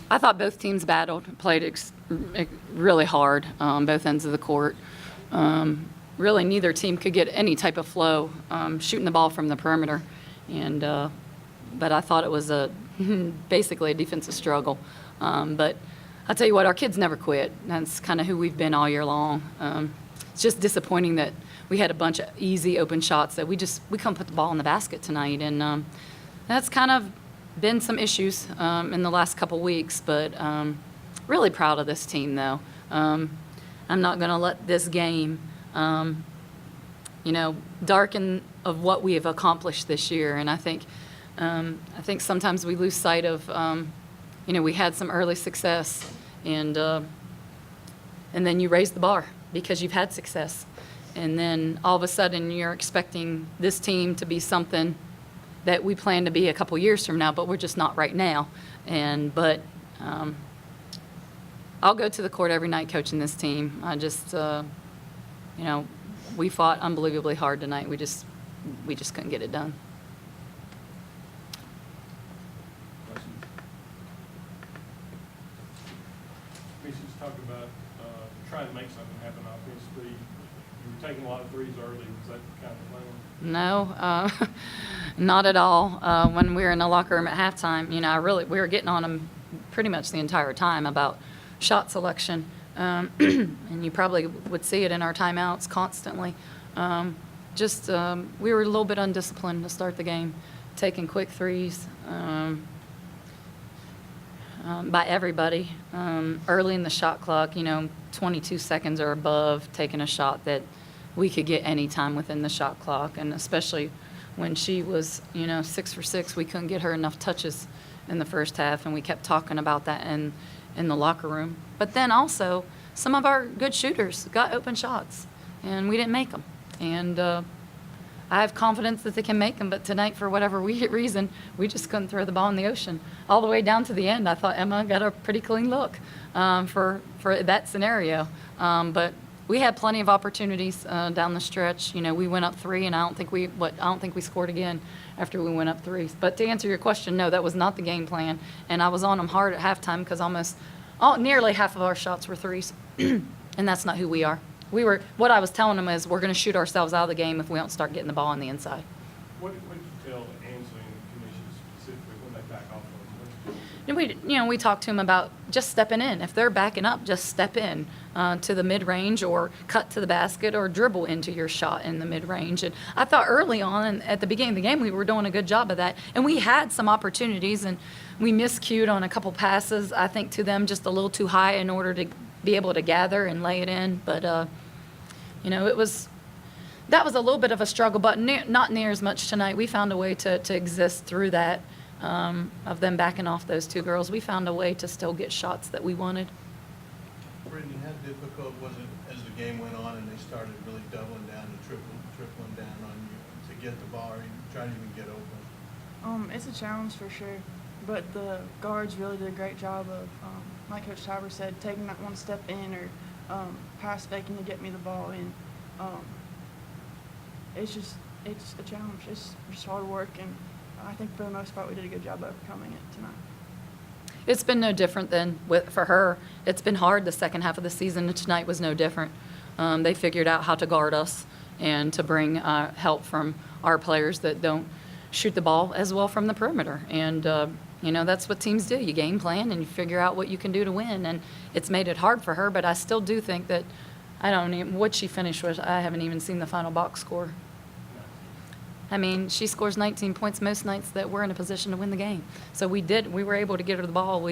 I thought both teams battled, played really hard, both ends of the court. Really, neither team could get any type of flow shooting the ball from the perimeter, and but I thought it was basically a defensive struggle. But I'll tell you what, our kids never quit. That's kind of who we've been all year long. It's just disappointing that we had a bunch of easy open shots that we couldn't put the ball in the basket tonight, and that's kind of been some issues in the last couple weeks. But really proud of this team, though. I'm not going to let this game, darken of what we have accomplished this year. And I think sometimes we lose sight of, we had some early success, and then you raise the bar because you've had success. And then all of a sudden you're expecting this team to be something that we plan to be a couple years from now, but we're just not right now. But I'll go to the court every night coaching this team. I just, we fought unbelievably hard tonight. We just couldn't get it done. Reese was talking about trying to make something happen offensively. You were taking a lot of threes early. Was that kind of the plan? No, not at all. When we were in the locker room at halftime, we were getting on them pretty much the entire time about shot selection, and you probably would see it in our timeouts constantly. We were a little bit undisciplined to start the game, taking quick threes by everybody early in the shot clock. 22 seconds or above, taking a shot that we could get any time within the shot clock, and especially when she was 6 for 6, we couldn't get her enough touches in the first half, and we kept talking about that in the locker room. But then also some of our good shooters got open shots and we didn't make them, and I have confidence that they can make them, but tonight for whatever reason we just couldn't throw the ball in the ocean all the way down to the end. I thought Emma got a pretty clean look for that scenario, but we had plenty of opportunities down the stretch. We went up 3, and I don't think we scored again after we went up 3. But to answer your question, no, that was not the game plan. And I was on them hard at halftime because nearly half of our shots were threes, and that's not who we are. What I was telling them is we're going to shoot ourselves out of the game if we don't start getting the ball on the inside. What did you tell Ansley and the commission specifically when they back off of them? We talked to them about just stepping in. If they're backing up, just step in to the mid-range or cut to the basket or dribble into your shot in the mid-range. And I thought early on, at the beginning of the game, we were doing a good job of that. And we had some opportunities, and we miscued on a couple passes, I think, to them just a little too high in order to be able to gather and lay it in. But, that was a little bit of a struggle, but not near as much tonight. We found a way to exist through that. Of them backing off those 2 girls, we found a way to still get shots that we wanted. Brittany, how difficult was it as the game went on and they started really doubling down and tripling down on you to get the ball or try to even get open? It's a challenge for sure, but the guards really did a great job of, like Coach Tiber said, taking that one step in or pass faking to get me the ball in. It's a challenge. It's just hard work, and I think for the most part we did a good job overcoming it tonight. It's been no different than for her. It's been hard the second half of the season, and tonight was no different. They figured out how to guard us and to bring help from our players that don't shoot the ball as well from the perimeter. And, that's what teams do. You game plan and you figure out what you can do to win. And it's made it hard for her, but I still do think that what she finished with. I haven't even seen the final box score. I mean, she scores 19 points most nights that we're in a position to win the game. So we were able to get her the ball.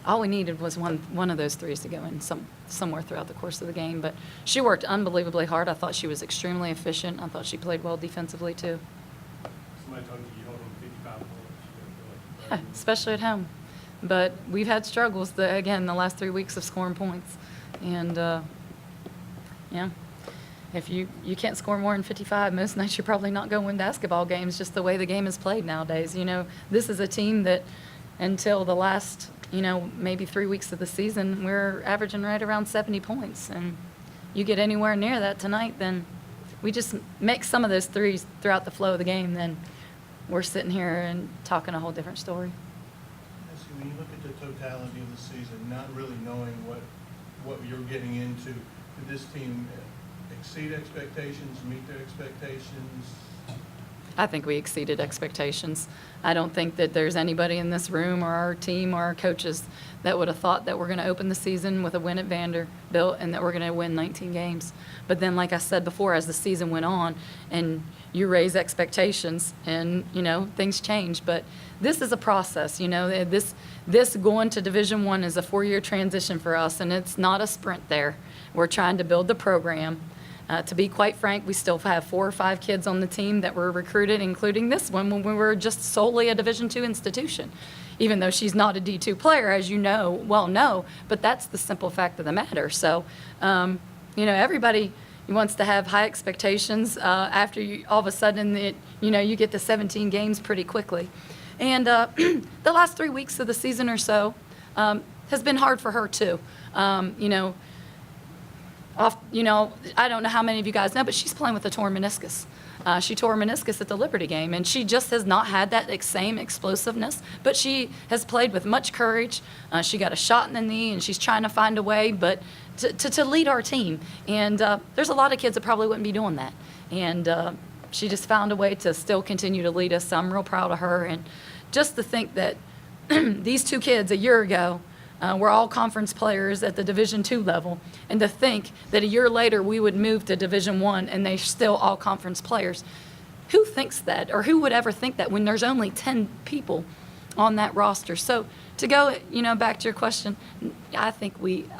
All we needed was one of those threes to go in somewhere throughout the course of the game. But she worked unbelievably hard. I thought she was extremely efficient. I thought she played well defensively, too. Somebody told you hold them 55 points. Yeah, especially at home. But we've had struggles, the last 3 weeks of scoring points. And, if you can't score more than 55, most nights you're probably not going to win basketball games, just the way the game is played nowadays. This is a team that until the last, maybe 3 weeks of the season, we're averaging right around 70 points. And you get anywhere near that tonight, then we just make some of those threes throughout the flow of the game, then we're sitting here and talking a whole different story. See, when you look at the totality of the season, not really knowing what you're getting into. Did this team exceed expectations, meet their expectations? I think we exceeded expectations. I don't think that there's anybody in this room or our team or our coaches that would have thought that we're going to open the season with a win at Vanderbilt and that we're going to win 19 games. But then, like I said before, as the season went on and you raise expectations and, things change. But this is a process, this going to Division I is a 4-year transition for us, and it's not a sprint there. We're trying to build the program. To be quite frank, we still have 4 or 5 kids on the team that were recruited, including this one, when we were just solely a Division II institution, even though she's not a D2 player, as you know, but that's the simple fact of the matter. So, everybody wants to have high expectations after you, all of a sudden, you get to 17 games pretty quickly. And the last 3 weeks of the season or so has been hard for her, too. I don't know how many of you guys know, but she's playing with a torn meniscus. She tore her meniscus at the Liberty game, and she just has not had that same explosiveness, but she has played with much courage. She got a shot in the knee, and she's trying to find a way to lead our team. And there's a lot of kids that probably wouldn't be doing that. And she just found a way to still continue to lead us. So I'm real proud of her. And just to think that these 2 kids a year ago were all conference players at the Division II level, and to think that a year later we would move to Division I and they're still all conference players. Who thinks that, or who would ever think that when there's only 10 people on that roster? So to go, back to your question, I think we've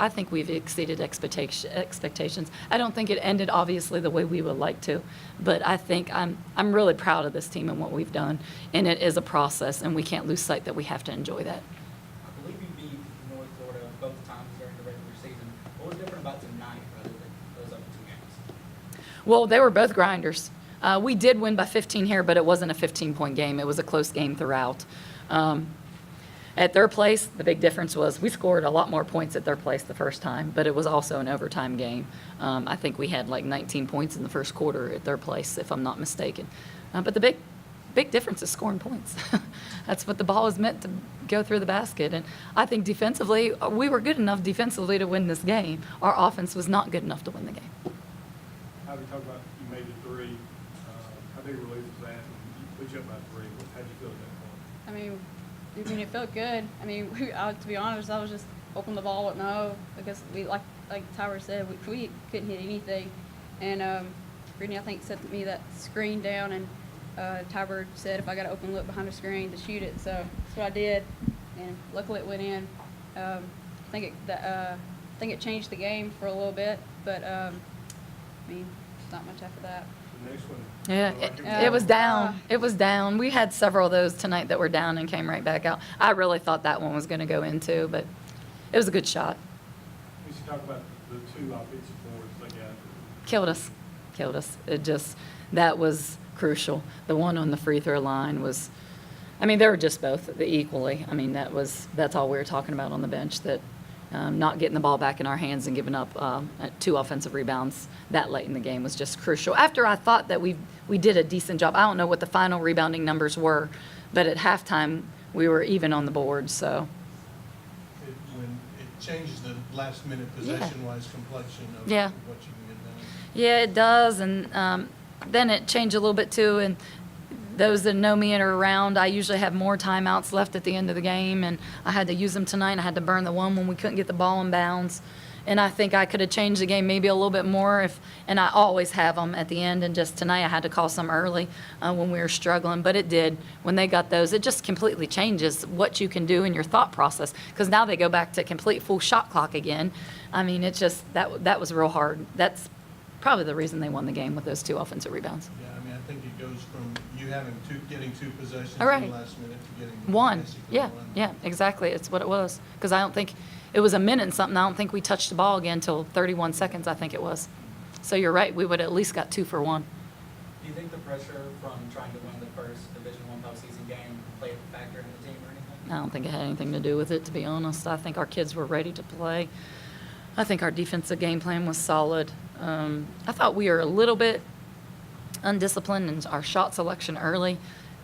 exceeded expectations. I don't think it ended obviously the way we would like to, but I think I'm really proud of this team and what we've done, and it is a process, and we can't lose sight that we have to enjoy that. I believe you beat North Florida both times during the regular season. What was different about tonight rather than those other 2 games? Well, they were both grinders. We did win by 15 here, but it wasn't a 15-point game. It was a close game throughout. At their place, the big difference was we scored a lot more points at their place the first time, but it was also an overtime game. I think we had like 19 points in the first quarter at their place, if I'm not mistaken. But the big difference is scoring points. That's what the ball is meant to go through the basket. And I think defensively, we were good enough defensively to win this game. Our offense was not good enough to win the game. How do you talk about, you made the 3, how big a relief was that? And you put you up by 3, how'd you feel at that point? I mean, it felt good. To be honest, I was just open the ball with no, because we, like Tyler said, we couldn't hit anything. And Brittany, I think, set me that screen down, and Tyler said if I got to open look behind the screen to shoot it. So that's what I did, and luckily it went in. I think it changed the game for a little bit, but not much after that. The next one. Yeah, it was down. It was down. We had several of those tonight that were down and came right back out. I really thought that one was going to go in too, but it was a good shot. We should talk about the 2 offensive boards they got. Killed us. That was crucial. The one on the free throw line was, they were just both equally. That's all we were talking about on the bench, that not getting the ball back in our hands and giving up 2 offensive rebounds that late in the game was just crucial. After I thought that we did a decent job. I don't know what the final rebounding numbers were, but at halftime we were even on the board. So When it changes the last-minute possession-wise complexion of Yeah. what you can get done. yeah, it does, and then it changed a little bit too. And those that know me and are around, I usually have more timeouts left at the end of the game, and I had to use them tonight. I had to burn the one when we couldn't get the ball in bounds. And I think I could have changed the game maybe a little bit more and I always have them at the end. And just tonight I had to call some early when we were struggling. But it did. When they got those, it just completely changes what you can do in your thought process. Because now they go back to complete full shot clock again. It's just, that was real hard. That's probably the reason they won the game with those 2 offensive rebounds. Yeah, I think it goes from you getting 2 possessions All right. in the last minute to getting One. basically Yeah, one. yeah, exactly. It's what it was. Because I don't think, it was a minute and something. I don't think we touched the ball again until 31 seconds, I think it was. So you're right. We would at least got 2 for 1. Do you think the pressure from trying to win the first Division I postseason game played a factor in the team or anything? I don't think it had anything to do with it, to be honest. I think our kids were ready to play. I think our defensive game plan was solid. I thought we were a little bit undisciplined in our shot selection early,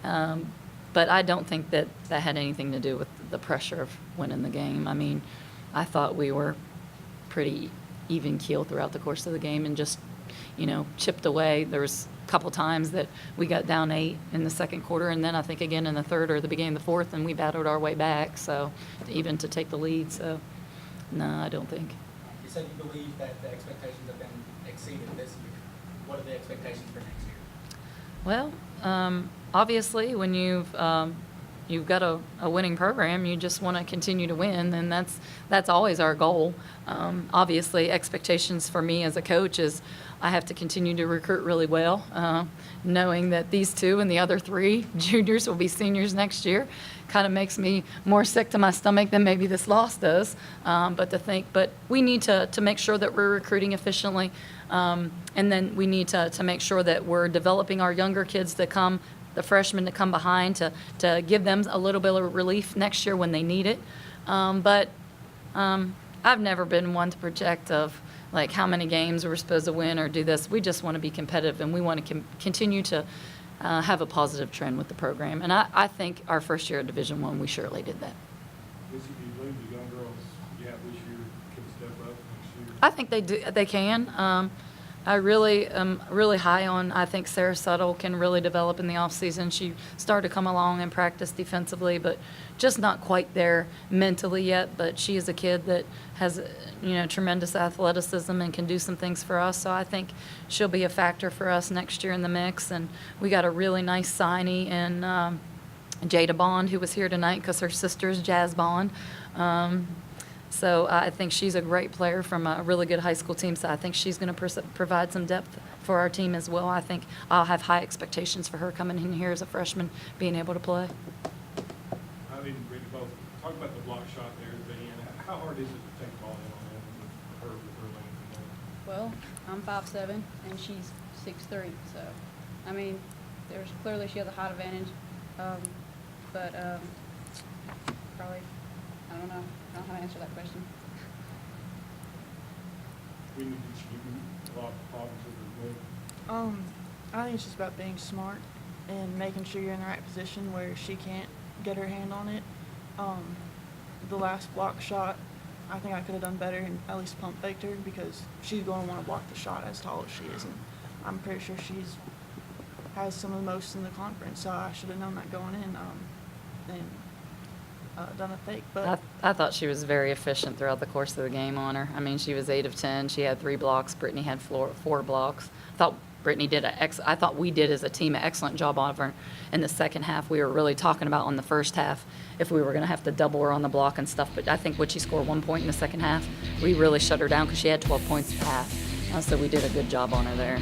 but I don't think that had anything to do with the pressure of winning the game. I mean, I thought we were pretty even keel throughout the course of the game and just, chipped away. There was a couple times that we got down 8 in the second quarter, and then I think again in the third or the beginning of the fourth, and we battled our way back. So even to take the lead. So no, I don't think. You said you believe that the expectations have been exceeded this year. What are the expectations for next year? Well, obviously, when you've got a winning program, you just want to continue to win, and that's always our goal. Obviously, expectations for me as a coach is I have to continue to recruit really well, knowing that these 2 and the other 3 juniors will be seniors next year. Kind of makes me more sick to my stomach than maybe this loss does. But we need to make sure that we're recruiting efficiently, and then we need to make sure that we're developing our younger kids to come, the freshmen to come behind, to give them a little bit of relief next year when they need it. But I've never been one to project of like how many games we're supposed to win or do this. We just want to be competitive, and we want to continue to have a positive trend with the program. And I think our first year at Division I, we surely did that. Lizzie, do you believe the young girls you have this year can step up next year? I think they do. They can. I really am really high on. I think Sarah Suttle can really develop in the off season. She started to come along and practice defensively, but just not quite there mentally yet. But she is a kid that has tremendous athleticism and can do some things for us. So I think she'll be a factor for us next year in the mix. And we got a really nice signee in Jada Bond, who was here tonight because her sister's Jazz Bond. So I think she's a great player from a really good high school team. So I think she's going to provide some depth for our team as well. I think I'll have high expectations for her coming in here as a freshman, being able to play. I mean, Brittany, both talk about the block shot there at the end. How hard is it to take the ball in on that with her length? Well, I'm 5'7", and she's 6'3", so, I mean, clearly she has a height advantage, but probably, I don't know how to answer that question. We need to give you a lot of problems with the wing. I think it's just about being smart and making sure you're in the right position where she can't get her hand on it. The last block shot, I think I could have done better and at least pump faked her because she's going to want to block the shot as tall as she is, and I'm pretty sure has some of the most in the conference, so I should have known that going in and done a fake. But I thought she was very efficient throughout the course of the game on her. I mean, she was 8 of 10. She had 3 blocks. Brittany had 4 blocks. I thought Brittany did I thought we did as a team an excellent job on her in the second half. We were really talking about on the first half if we were going to have to double her on the block and stuff. But I think when she scored 1 point in the second half, we really shut her down because she had 12 points at half. So we did a good job on her there.